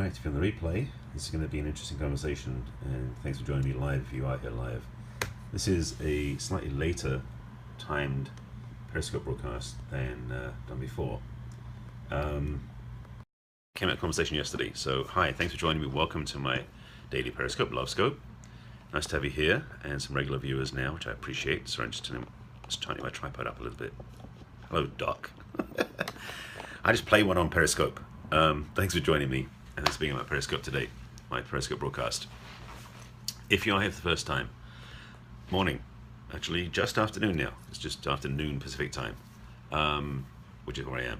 Alright, if you're on the replay, this is going to be an interesting conversation, and thanks for joining me live if you are here live. This is a slightly later timed Periscope broadcast than done before. Came out of conversation yesterday, so hi, thanks for joining me. Welcome to my daily Periscope, Love Scope. Nice to have you here, and some regular viewers now, which I appreciate. Sorry, I'm just turning my tripod up a little bit. Hello, Doc. I just play one on Periscope. Thanks for joining me, and thanks for being on my Periscope today, my Periscope broadcast. If you are here for the first time, morning, actually just afternoon now. It's just afternoon Pacific time, which is where I am.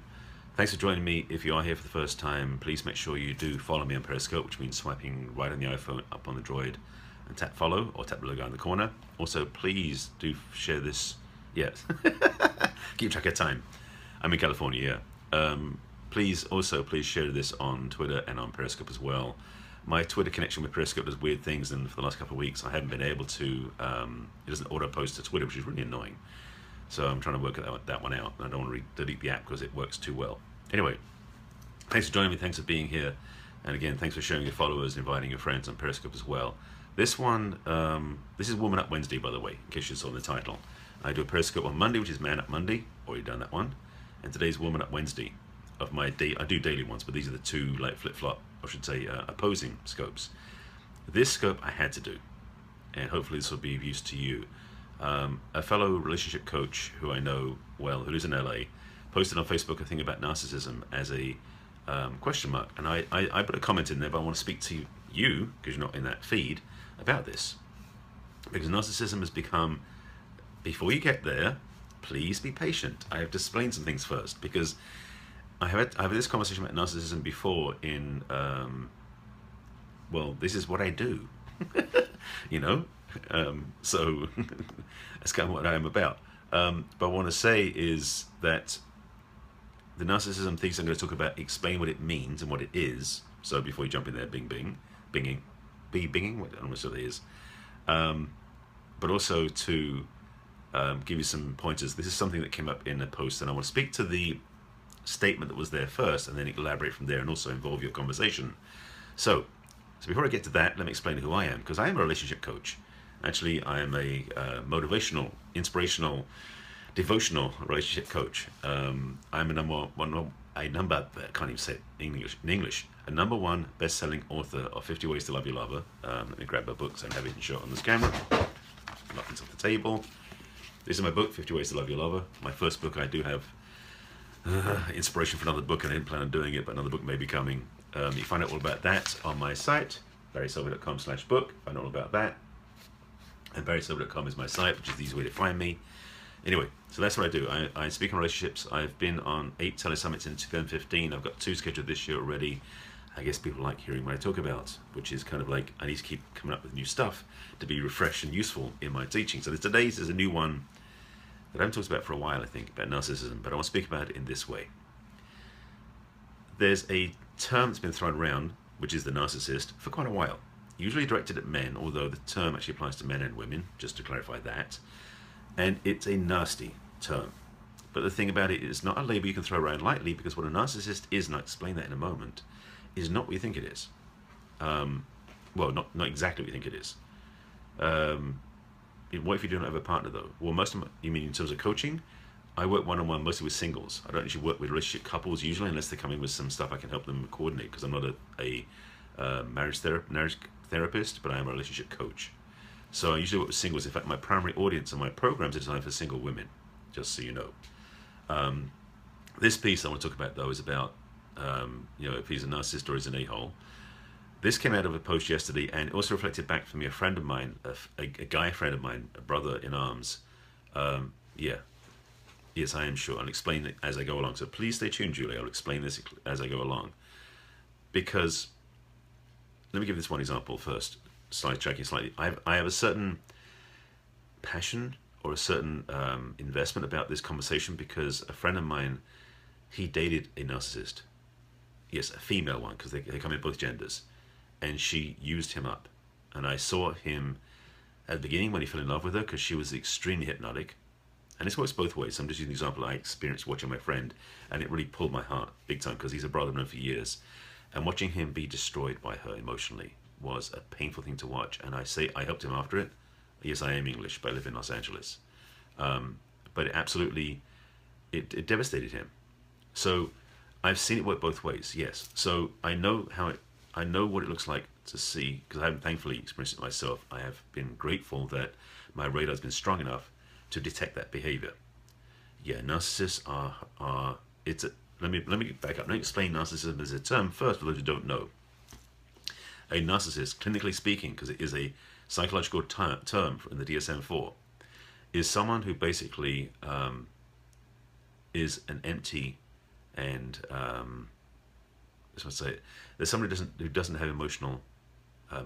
Thanks for joining me. If you are here for the first time, please make sure you do follow me on Periscope, which means swiping right on the iPhone up on the Droid and tap follow or tap the logo in the corner. Also, please do share this. Yes, keep track of time. I'm in California, yeah. Please share this on Twitter and on Periscope as well. My Twitter connection with Periscope does weird things, and for the last couple of weeks I haven't been able to, it doesn't auto post to Twitter, which is really annoying. So I'm trying to work that one out. I don't want to delete the app because it works too well. Anyway, thanks for joining me, thanks for being here. And again, thanks for sharing your followers, inviting your friends on Periscope as well. This one, this is Woman Up Wednesday, by the way, in case you saw the title. I do a Periscope on Monday, which is Man Up Monday. Already done that one. And today's Woman Up Wednesday. Of my day, I do daily ones, but these are the two like flip-flop, I should say, opposing scopes. This scope I had to do, and hopefully this will be of use to you. A fellow relationship coach who I know well, who lives in LA, posted on Facebook a thing about narcissism as a question mark, and I put a comment in there, but I want to speak to you, because you're not in that feed, about this. Because narcissism has become, before you get there, please be patient. I have to explain some things first, because I've had this conversation about narcissism before in, well, this is what I do, you know, so that's kind of what I am about. But I want to say is that the narcissism things I'm going to talk about, explain what it means and what it is. So before you jump in there, binging, what I don't know what it is. But also to give you some pointers. This is something that came up in a post, and I want to speak to the statement that was there first and then elaborate from there and also involve your conversation. So before I get to that, let me explain who I am, because I am a relationship coach. Actually, I am a motivational, inspirational, devotional relationship coach. I'm a number one best-selling author of 50 Ways to Love Your Lover. Let me grab my books and have it in shot on this camera. Nothing's off the table. This is my book, 50 Ways to Love Your Lover. My first book. I do have inspiration for another book, and I didn't plan on doing it, but another book may be coming. You find out all about that on my site, barryselby.com/book. Find out all about that. And barryselby.com is my site, which is the easy way to find me. Anyway, so that's what I do. I speak on relationships. I've been on 8 telesummits in 2015. I've got 2 scheduled this year already. I guess people like hearing what I talk about, which is kind of like, I need to keep coming up with new stuff to be refreshed and useful in my teaching. So today's is a new one that I haven't talked about for a while, I think, about narcissism, but I want to speak about it in this way. There's a term that's been thrown around, which is the narcissist, for quite a while. Usually directed at men, although the term actually applies to men and women, just to clarify that. And it's a nasty term. But the thing about it is not a label you can throw around lightly, because what a narcissist is, and I'll explain that in a moment, is not what you think it is. Well, not exactly what you think it is. What if you don't have a partner, though? Well, you mean in terms of coaching? I work one-on-one mostly with singles. I don't actually work with relationship couples usually, unless they're coming with some stuff I can help them coordinate, because I'm not a marriage therapist, but I am a relationship coach. So I usually work with singles. In fact, my primary audience and my programs are designed for single women, just so you know. This piece I want to talk about, though, is about, you know, if he's a narcissist or he's an a-hole. This came out of a post yesterday, and it also reflected back from a friend of mine, a guy friend of mine, a brother in arms. Yeah, yes, I am sure. I'll explain it as I go along. So please stay tuned, Julie. I'll explain this as I go along. Because, let me give this one example first, sidetracking slightly. I have a certain passion or a certain investment about this conversation, because a friend of mine, he dated a narcissist. Yes, a female one, because they come in both genders. And she used him up. And I saw him at the beginning when he fell in love with her, because she was extremely hypnotic. And this works both ways. So I'm just using the example I experienced watching my friend, and it really pulled my heart big time, because he's a brother I've known for years. And watching him be destroyed by her emotionally was a painful thing to watch. And I say I helped him after it. Yes, I am English, but I live in Los Angeles. But it absolutely, it devastated him. So I've seen it work both ways, yes. So I know I know what it looks like to see, because I haven't thankfully experienced it myself. I have been grateful that my radar's been strong enough to detect that behavior. Yeah, narcissists are let me back up. Let me explain narcissism as a term first for those who don't know. A narcissist, clinically speaking, because it is a psychological term in the DSM-4, is someone who basically is an empty and let's say it. There's somebody who doesn't have emotional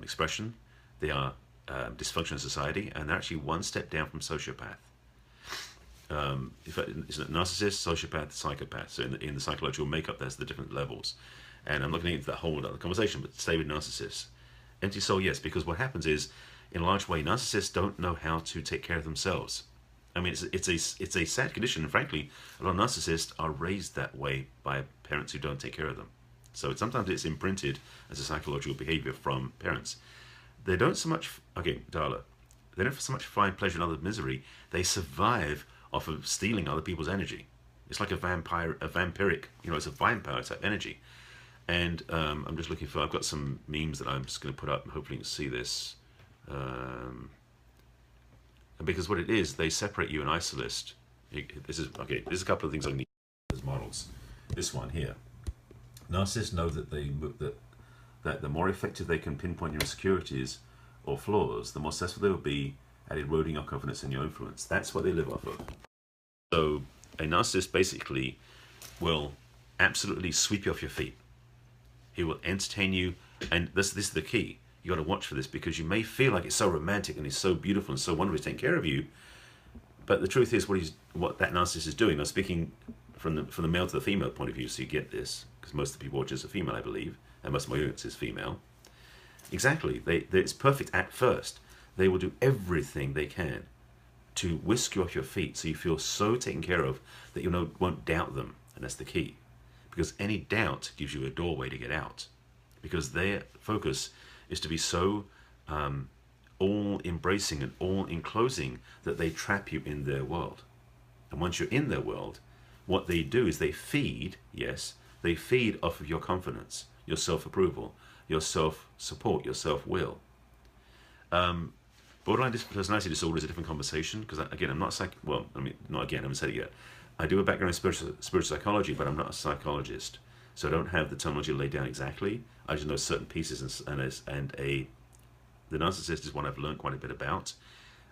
expression. They are dysfunctional in society, and they're actually one step down from sociopath. In fact, it's a narcissist, sociopath, psychopath. So in the psychological makeup, there's the different levels. And I'm not going to get into that whole other conversation, but stay with narcissists. Empty soul, yes, because what happens is, in a large way, narcissists don't know how to take care of themselves. I mean, it's a sad condition, and frankly, a lot of narcissists are raised that way by parents who don't take care of them. So sometimes it's imprinted as a psychological behavior from parents. They don't so much, okay, Darla, they don't so much find pleasure in other misery. They survive off of stealing other people's energy. It's like a vampiric, it's a vampire type energy. And I'm just looking for, I've got some memes that I'm just going to put up, and hopefully you can see this. Because what it is, they separate you and isolate. This is a couple of things I need as models. This one here. Narcissists know that that the more effective they can pinpoint your insecurities or flaws, the more successful they will be at eroding your confidence and your influence. That's what they live off of. So a narcissist basically will absolutely sweep you off your feet. He will entertain you, and this is the key. You got to watch for this, because you may feel like it's so romantic and he's so beautiful and so wonderful he's taking care of you, but the truth is what that narcissist is doing. I'm speaking from the male to the female point of view, so you get this, because most of the people watch as a female, I believe, and most of my audience is female. Exactly, it's perfect at first. They will do everything they can to whisk you off your feet, so you feel so taken care of that you won't doubt them, and that's the key. Because any doubt gives you a doorway to get out. Because their focus is to be so all-embracing and all-enclosing that they trap you in their world. And once you're in their world, what they do is they feed, yes, they feed off of your confidence, your self-approval, your self-support, your self-will. Borderline personality disorder is a different conversation, because again, I'm not I haven't said it yet. I do a background in spiritual psychology, but I'm not a psychologist, so I don't have the terminology laid down exactly. I just know certain pieces, the narcissist is one I've learned quite a bit about.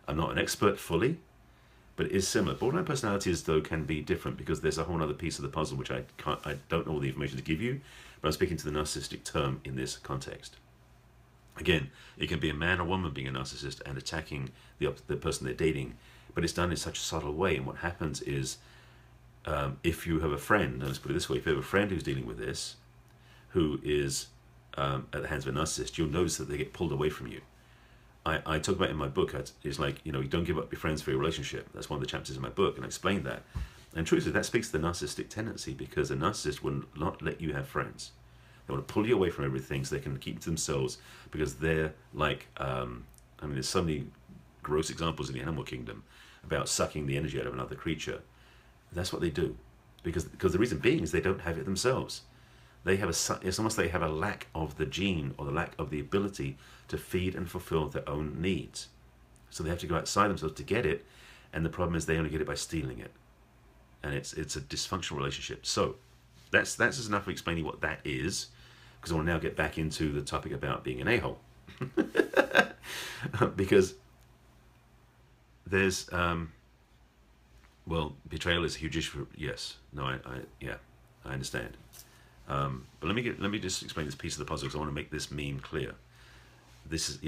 I'm not an expert fully, but it is similar. Borderline personalities, though, can be different, because there's a whole other piece of the puzzle which I don't know all the information to give you, but I'm speaking to the narcissistic term in this context. Again, it can be a man or woman being a narcissist and attacking the person they're dating, but it's done in such a subtle way. And what happens is, if you have a friend, let's put it this way, if you have a friend who's dealing with this, who is at the hands of a narcissist, you'll notice that they get pulled away from you. I talk about in my book, it's like, you don't give up your friends for your relationship. That's one of the chapters in my book, and I explain that. And truthfully, that speaks to the narcissistic tendency, because a narcissist will not let you have friends. They want to pull you away from everything so they can keep it to themselves, because they're like, there's so many gross examples in the animal kingdom about sucking the energy out of another creature. That's what they do, because the reason being is they don't have it themselves. It's almost they have a lack of the gene, or the lack of the ability to feed and fulfill their own needs. So they have to go outside themselves to get it, and the problem is they only get it by stealing it. And it's a dysfunctional relationship. So that's enough of explaining what that is, because I want to now get back into the topic about being an a-hole. Because there's betrayal is a huge issue. Yes, no, I understand. But let me just explain this piece of the puzzle, because I want to make this meme clear. This is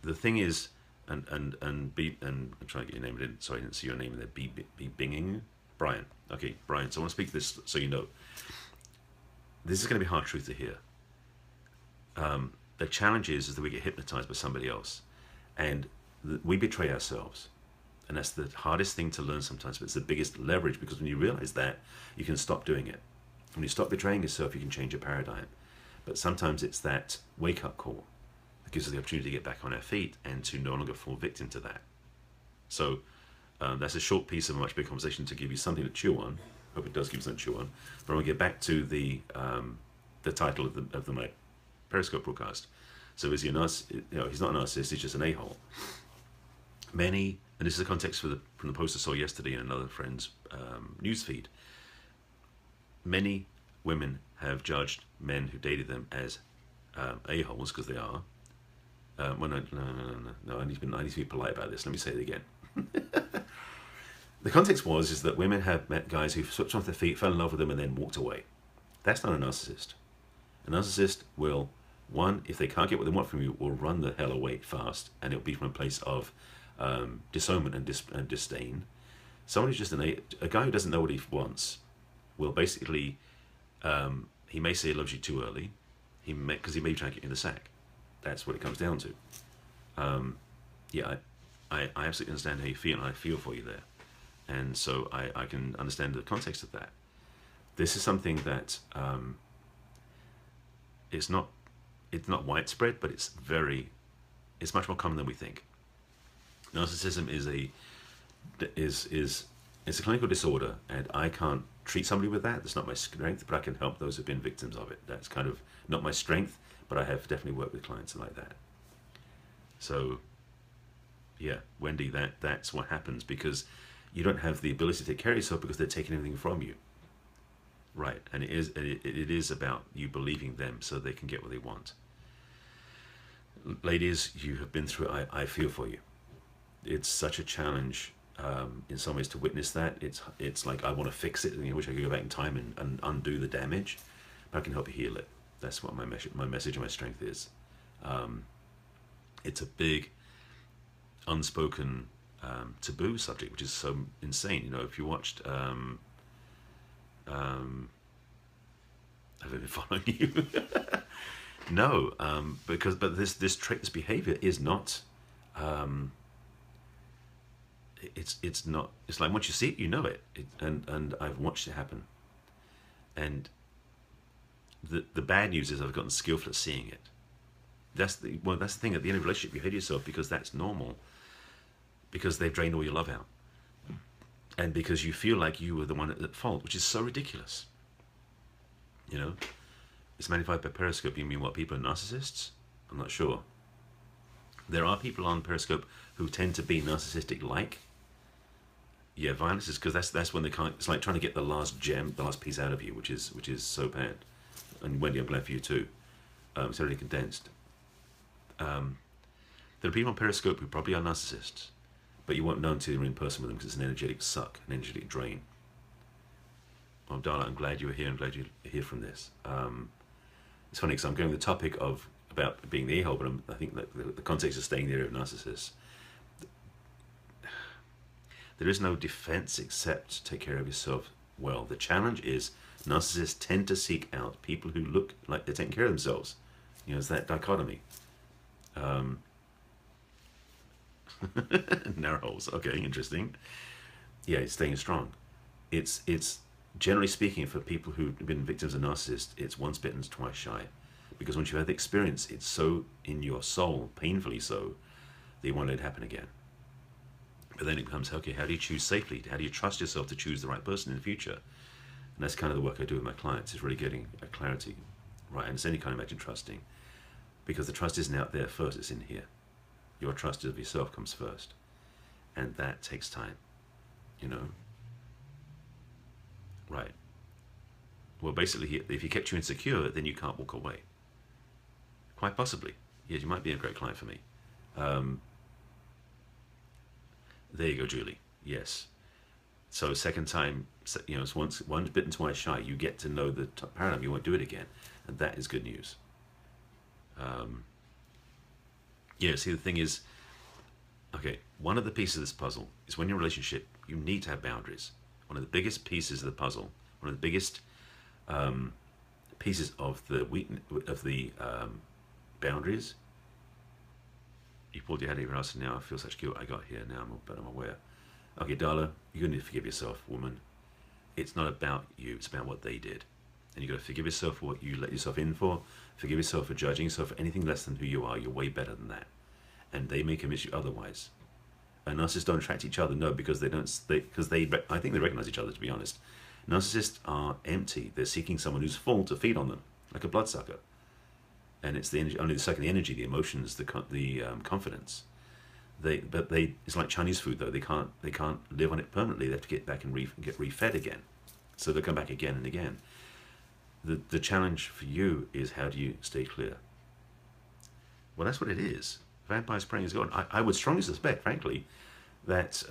the thing is, and I'm trying to get your name in. Sorry, I didn't see your name in there. B Binging, Brian. Okay, Brian. So I want to speak this so you know. This is going to be hard truth to hear. The challenge is that we get hypnotized by somebody else, and we betray ourselves. And that's the hardest thing to learn sometimes, but it's the biggest leverage, because when you realize that, you can stop doing it. When you stop betraying yourself, you can change your paradigm. But sometimes it's that wake-up call that gives us the opportunity to get back on our feet and to no longer fall victim to that. So that's a short piece of a much bigger conversation to give you something to chew on. Hope it does give you something to chew on. But I want to get back to the title of my Periscope broadcast. So is he a narcissist? He's not a narcissist. He's just an a-hole. Many, and this is the context from the post I saw yesterday in another friend's newsfeed. Many women have judged men who dated them as a-holes, because they are. Well, no. I need to be polite about this. Let me say it again. The context is that women have met guys who switched off their feet, fell in love with them, and then walked away. That's not a narcissist. A narcissist will, one, if they can't get what they want from you, will run the hell away fast, and it'll be from a place of disownment and disdain. Someone who's just a guy who doesn't know what he wants will basically, he may say he loves you too early, because he may be trying to get you in the sack. That's what it comes down to. I absolutely understand how you feel, and I feel for you there. And so I can understand the context of that. This is something that it's not widespread, but it's much more common than we think. Narcissism is a clinical disorder, and I can't treat somebody with that. That's not my strength, but I can help those who've been victims of it. That's kind of not my strength, but I have definitely worked with clients like that. So, yeah, Wendy, that's what happens, because you don't have the ability to take care of yourself because they're taking everything from you. Right, and it is about you believing them so they can get what they want. Ladies, you have been through it. I feel for you. It's such a challenge in some ways to witness that. It's like I want to fix it, and I wish I could go back in time and undo the damage, but I can help you heal it. That's what my message and my strength is. It's a big, unspoken taboo subject, which is so insane. If you watched, have I been following you? No, but this trait, this behavior is not. It's not. It's like once you see it, you know it. And I've watched it happen. And the bad news is I've gotten skillful at seeing it. That's the thing. At the end of a relationship, you hate yourself because that's normal. Because they've drained all your love out, and because you feel like you were the one at fault, which is so ridiculous. It's magnified by Periscope. You mean what? People are narcissists? I'm not sure. There are people on Periscope who tend to be narcissistic-like. Yeah, violence is because that's when they can't. It's like trying to get the last gem, the last piece out of you, which is so bad. And Wendy, I'm glad for you too. It's already condensed. There are people on Periscope who probably are narcissists, but you won't know until you're in person with them, because it's an energetic suck, an energetic drain. Well, Darla, I'm glad you were here. I'm glad you hear from this. It's funny because I'm going the topic about being the a-hole, but I think that the context is staying in the area of narcissists. There is no defense except to take care of yourself well. The challenge is narcissists tend to seek out people who look like they're taking care of themselves. It's that dichotomy. Narrows. Okay, interesting. Yeah, it's staying strong. It's generally speaking, for people who've been victims of narcissists, it's once bitten, twice shy. Because once you've had the experience, it's so in your soul, painfully so, that you won't let it happen again. But then it becomes, okay, how do you choose safely? How do you trust yourself to choose the right person in the future? And that's kind of the work I do with my clients, is really getting a clarity. Right, and it's any kind of imagine trusting. Because the trust isn't out there first, it's in here. Your trust of yourself comes first. And that takes time, Right. Well, basically, if he kept you insecure, then you can't walk away. Quite possibly. Yes, you might be a great client for me. There you go, Julie. Yes. So second time, it's once bitten, twice shy. You get to know the paradigm. You won't do it again. And that is good news. Yeah, see, the thing is, okay, one of the pieces of this puzzle is when you're in a relationship, you need to have boundaries. One of the biggest pieces of the puzzle, one of the biggest pieces of the boundaries. You pulled your head over us, and now I feel such guilt. I got here now, but I'm aware. Okay, Darla, you're going to forgive yourself, woman. It's not about you. It's about what they did. And you've got to forgive yourself for what you let yourself in for. Forgive yourself for judging yourself for anything less than who you are. You're way better than that. And they may convince you otherwise. And narcissists don't attract each other, no, because I think they recognize each other, to be honest. Narcissists are empty. They're seeking someone who's full to feed on them, like a bloodsucker. And it's the energy, only the second, the energy, the emotions, the confidence. It's like Chinese food though. They can't live on it permanently. They have to get back and get refed again. So they'll come back again and again. The challenge for you is, how do you stay clear? Well, that's what it is. Vampire spraying is gone. I would strongly suspect, frankly, that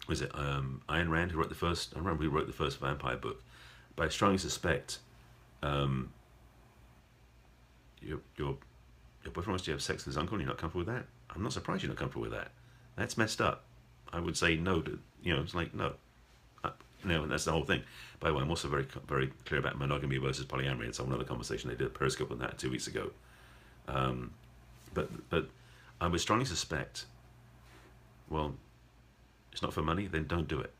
was it Ayn Rand who wrote the first? I don't remember who wrote the first vampire book, but I strongly suspect your boyfriend wants to have sex with his uncle and you're not comfortable with that. I'm not surprised you're not comfortable with that. That's messed up. I would say no to, it's like no. That's the whole thing. By the way, I'm also very, very clear about monogamy versus polyamory. It's another conversation. They did a Periscope on that 2 weeks ago. But I would strongly suspect, well, it's not for money, then don't do it.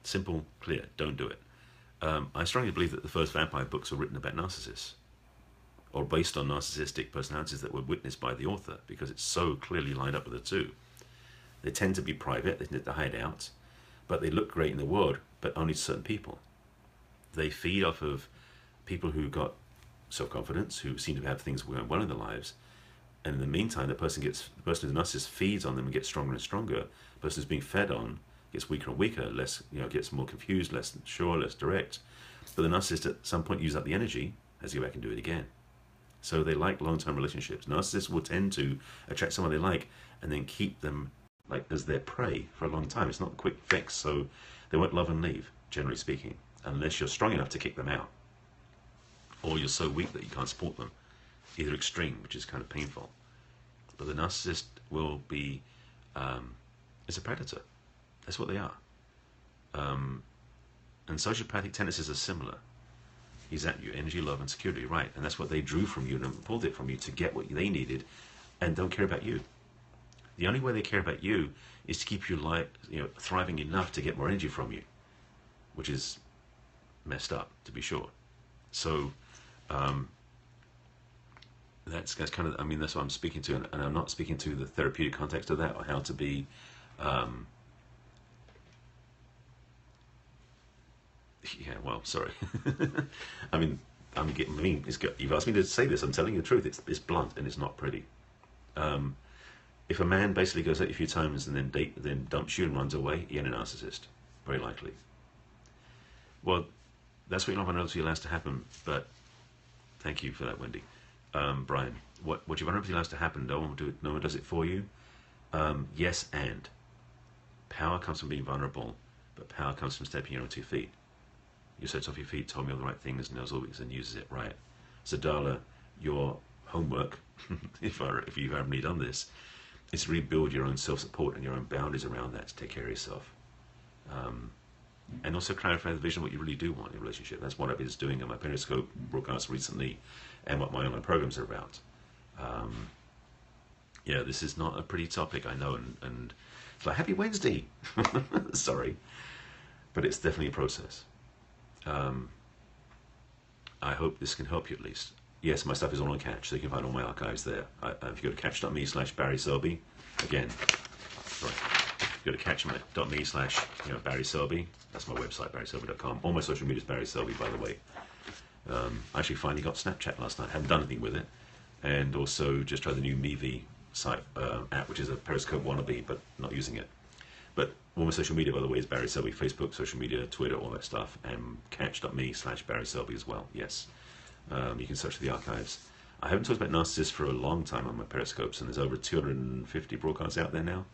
Simple, clear, don't do it. I strongly believe that the first vampire books were written about narcissists, or based on narcissistic personalities that were witnessed by the author, because it's so clearly lined up with the two. They tend to be private, they tend to hide out, but they look great in the world, but only to certain people. They feed off of people who got self-confidence, who seem to have things going well in their lives, and in the meantime, the person who's a narcissist feeds on them and gets stronger and stronger. The person who's being fed on gets weaker and weaker, less, gets more confused, less sure, less direct. But the narcissist at some point uses up the energy, has to go back and do it again. So they like long-term relationships. Narcissists will tend to attract someone they like and then keep them like as their prey for a long time. It's not a quick fix, so they won't love and leave, generally speaking, unless you're strong enough to kick them out, or you're so weak that you can't support them. Either extreme, which is kind of painful. But the narcissist will be, is a predator. That's what they are. And sociopathic tendencies are similar. He's at you, energy, love, and security, right? And that's what they drew from you and pulled it from you to get what they needed, and don't care about you. The only way they care about you is to keep your life, thriving enough to get more energy from you, which is messed up, to be sure. So that's kind of, that's what I'm speaking to, and I'm not speaking to the therapeutic context of that, or how to be sorry. You've asked me to say this. I'm telling you the truth. It's blunt and it's not pretty. If a man basically goes out a few times and then dumps you and runs away, you're a narcissist, very likely. Well, that's what you're not going to allow to happen. But thank you for that, Wendy. Brian, what you're vulnerability allows to happen, no one does it for you. Yes, and power comes from being vulnerable, but power comes from stepping your own 2 feet. You stepped off your feet, told me all the right things, knows all things and uses it right. So Darla, your homework, if you haven't really done this, is to rebuild your own self-support and your own boundaries around that to take care of yourself. And also clarify the vision of what you really do want in a relationship. That's what I've been doing on my Periscope broadcast recently, and what my online programs are about. This is not a pretty topic, I know, and it's like, happy Wednesday! Sorry. But it's definitely a process. I hope this can help you at least. Yes, my stuff is all on Catch, so you can find all my archives there. If you go to catch.me/barryselby, again, sorry, if you go to catch.me/barryselby, that's my website, barryselby.com. All my social media is Barry Selby, by the way. I actually finally got Snapchat last night. Haven't done anything with it. And also just tried the new Mevi site app, which is a Periscope wannabe, but not using it. But all my social media, by the way, is Barry Selby, Facebook, social media, Twitter, all that stuff, and catch.me/barryselby as well, yes. You can search for the archives. I haven't talked about narcissists for a long time on my Periscopes, and there's over 250 broadcasts out there now,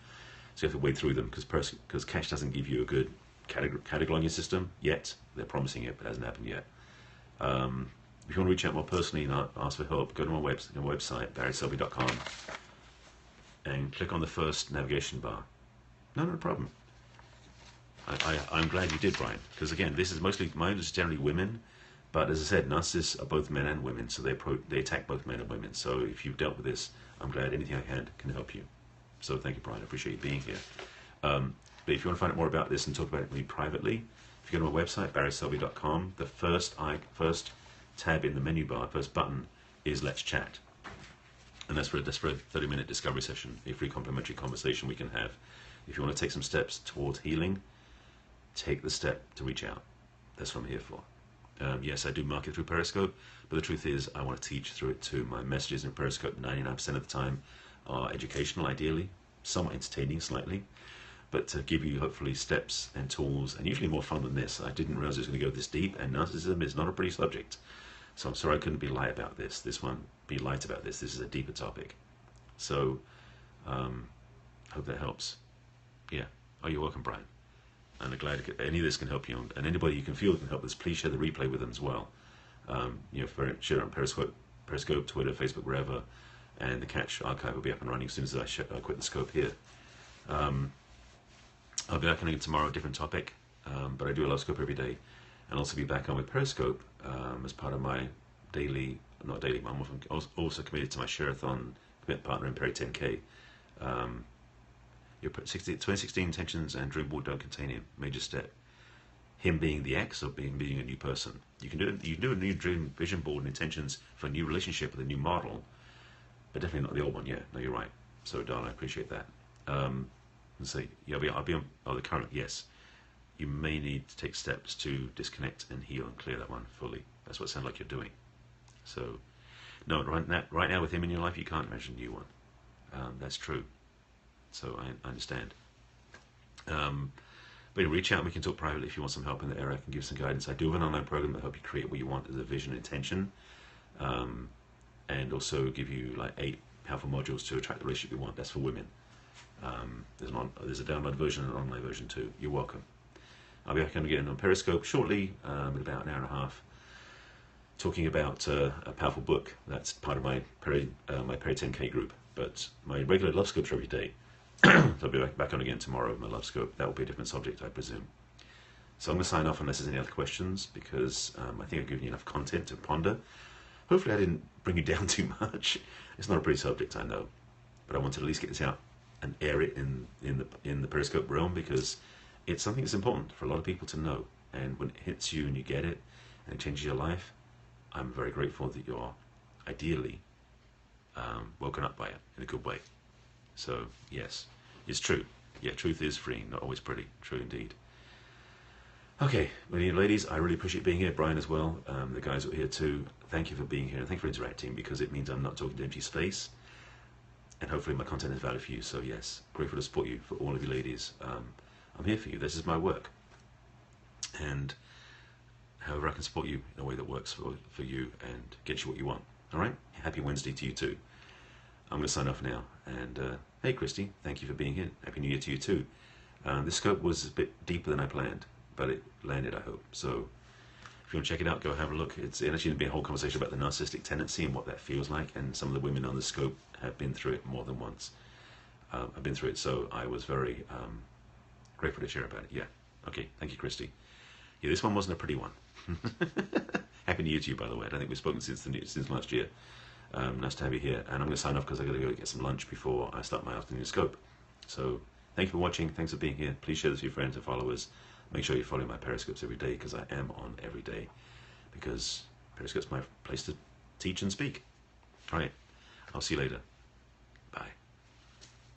so you have to wade through them, because Catch doesn't give you a good categorizing system yet. They're promising it, but it hasn't happened yet. If you want to reach out more personally and ask for help, go to my website, barryselby.com, and click on the first navigation bar. No problem. I'm glad you did, Brian, because again, this is mostly, mine is generally women, but as I said, narcissists are both men and women, so they attack both men and women. So if you've dealt with this, I'm glad anything I can help you. So thank you, Brian. I appreciate you being here. But if you want to find out more about this and talk about it with me privately, if you you go to my website, barryselby.com, the first tab in the menu bar, first button, is Let's Chat. And that's for a 30-minute discovery session, a free complimentary conversation we can have. If you want to take some steps towards healing, take the step to reach out. That's what I'm here for. Yes, I do market through Periscope, but the truth is I want to teach through it too. My messages in Periscope 99% of the time are educational, ideally, somewhat entertaining slightly, but to give you hopefully steps and tools, and usually more fun than this. I didn't realize it was going to go this deep, and narcissism is not a pretty subject. So I'm sorry I couldn't be light about this. This won't be light about this. This is a deeper topic. So, hope that helps. Yeah. Oh, you're welcome, Brian. And I'm glad any of this can help you, and anybody you can feel can help this. Please share the replay with them as well. Share it on Periscope, Twitter, Facebook, wherever, and the Catch archive will be up and running as soon as I quit the scope here. I'll be back on again tomorrow, a different topic, but I do a live scope every day, and also be back on with Periscope as part of my daily, not daily, I'm also committed to my share-a-thon commit partner in Perry 10K. Your 2016 intentions and dream board don't contain him. Major step. Him being the ex or being a new person. You can do a new dream vision board and intentions for a new relationship with a new model, but definitely not the old one. Yeah, no, you're right. So, darling, I appreciate that. And say, yeah, I'll be on the current. Yes, you may need to take steps to disconnect and heal and clear that one fully. That's what it sounds like you're doing. So, no, right now with him in your life, you can't imagine a new one. That's true. So I understand. But reach out and we can talk privately if you want some help in the area. I can give some guidance. I do have an online program that helps you create what you want as a vision and intention, and also give you like 8 powerful modules to attract the relationship you want. That's for women. There's a download version and an online version too. You're welcome. I'll be back again on Periscope shortly, in about an hour and a half, talking about a powerful book. That's part of my Perry 10K group. But my regular love scopes are every day. So I'll be back on again tomorrow with my love scope. That will be a different subject, I presume. So I'm going to sign off unless there's any other questions, because I think I've given you enough content to ponder. Hopefully I didn't bring you down too much. It's not a pretty subject, I know. But I wanted to at least get this out and air it in the Periscope realm, because it's something that's important for a lot of people to know. And when it hits you and you get it, and it changes your life, I'm very grateful that you're ideally woken up by it in a good way. So yes, it's true. Yeah, truth is free, not always pretty. True indeed. Okay, ladies, I really appreciate being here. Brian as well, the guys that are here too. Thank you for being here, and thank you for interacting, because it means I'm not talking to empty space, and hopefully my content is valid for you. So yes, grateful to support you. For all of you ladies, I'm here for you. This is my work, and however I can support you in a way that works for you and get you what you want. All right, happy Wednesday to you too. I'm going to sign off now, and hey Christy, thank you for being here. Happy New Year to you too. This scope was a bit deeper than I planned, but it landed, I hope. So if you want to check it out, go have a look. It's actually going to be a whole conversation about the narcissistic tendency and what that feels like, and some of the women on the scope have been through it more than once. I've been through it, so I was very grateful to share about it. Yeah, okay, thank you Christy. Yeah, this one wasn't a pretty one. Happy New Year to you, by the way. I don't think we've spoken since last year. Nice to have you here, and I'm going to sign off because I've got to go get some lunch before I start my afternoon scope. So thank you for watching. Thanks for being here. Please share this with your friends and followers. Make sure you follow my Periscopes every day, because I am on every day, because Periscope's my place to teach and speak. All right, I'll see you later.